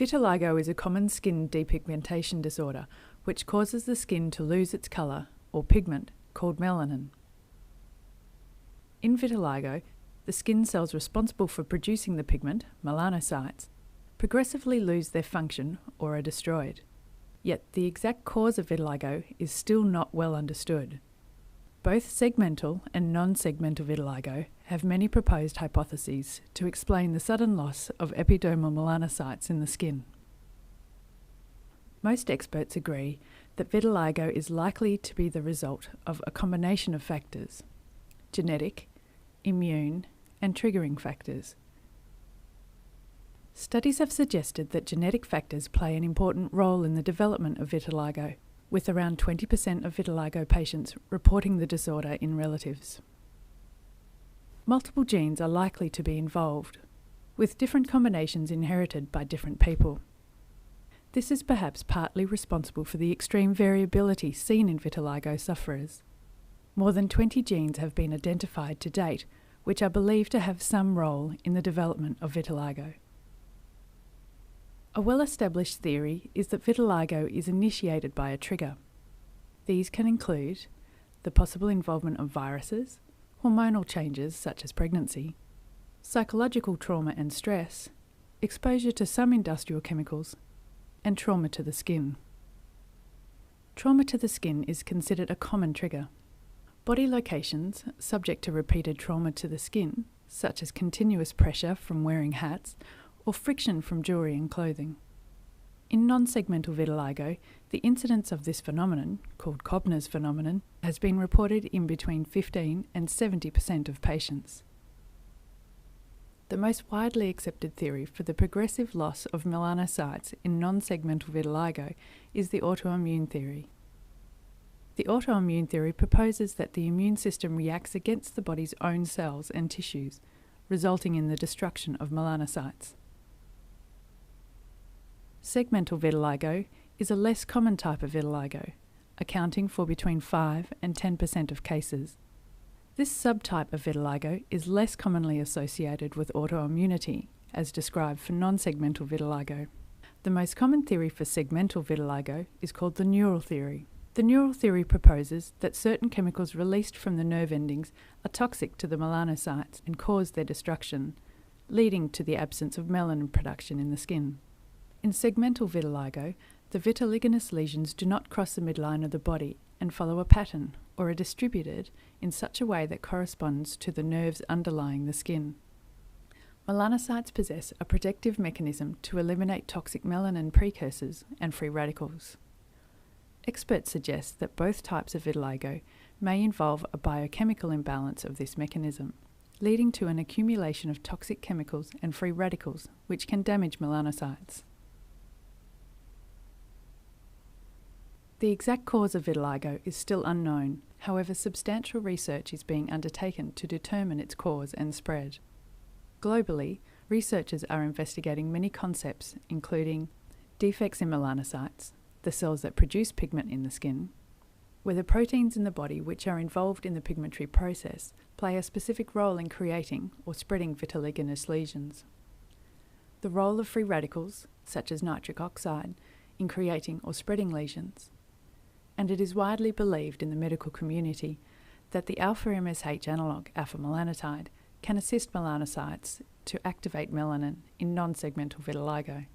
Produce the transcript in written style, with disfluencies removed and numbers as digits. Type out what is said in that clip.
Vitiligo is a common skin depigmentation disorder which causes the skin to lose its colour, or pigment, called melanin. In vitiligo, the skin cells responsible for producing the pigment, melanocytes, progressively lose their function or are destroyed. Yet the exact cause of vitiligo is still not well understood. Both segmental and non-segmental vitiligo have many proposed hypotheses to explain the sudden loss of epidermal melanocytes in the skin. Most experts agree that vitiligo is likely to be the result of a combination of factors: genetic, immune, and triggering factors. Studies have suggested that genetic factors play an important role in the development of vitiligo, with around 20% of vitiligo patients reporting the disorder in relatives. Multiple genes are likely to be involved, with different combinations inherited by different people. This is perhaps partly responsible for the extreme variability seen in vitiligo sufferers. More than 20 genes have been identified to date, which are believed to have some role in the development of vitiligo. A well-established theory is that vitiligo is initiated by a trigger. These can include the possible involvement of viruses, hormonal changes such as pregnancy, psychological trauma and stress, exposure to some industrial chemicals, and trauma to the skin. Trauma to the skin is considered a common trigger. Body locations subject to repeated trauma to the skin, such as continuous pressure from wearing hats or friction from jewellery and clothing. In non-segmental vitiligo, the incidence of this phenomenon, called Kobner's phenomenon, has been reported in between 15 and 70% of patients. The most widely accepted theory for the progressive loss of melanocytes in non-segmental vitiligo is the autoimmune theory. The autoimmune theory proposes that the immune system reacts against the body's own cells and tissues, resulting in the destruction of melanocytes. Segmental vitiligo is a less common type of vitiligo, accounting for between 5 and 10% of cases. This subtype of vitiligo is less commonly associated with autoimmunity, as described for non-segmental vitiligo. The most common theory for segmental vitiligo is called the neural theory. The neural theory proposes that certain chemicals released from the nerve endings are toxic to the melanocytes and cause their destruction, leading to the absence of melanin production in the skin. In segmental vitiligo, the vitiliginous lesions do not cross the midline of the body and follow a pattern, or are distributed in such a way that corresponds to the nerves underlying the skin. Melanocytes possess a protective mechanism to eliminate toxic melanin precursors and free radicals. Experts suggest that both types of vitiligo may involve a biochemical imbalance of this mechanism, leading to an accumulation of toxic chemicals and free radicals which can damage melanocytes. The exact cause of vitiligo is still unknown, however substantial research is being undertaken to determine its cause and spread. Globally, researchers are investigating many concepts including defects in melanocytes, the cells that produce pigment in the skin, whether proteins in the body which are involved in the pigmentary process play a specific role in creating or spreading vitiliginous lesions, the role of free radicals, such as nitric oxide, in creating or spreading lesions, and it is widely believed in the medical community that the alpha-MSH analogue alpha-melanotide can assist melanocytes to activate melanin in non-segmental vitiligo.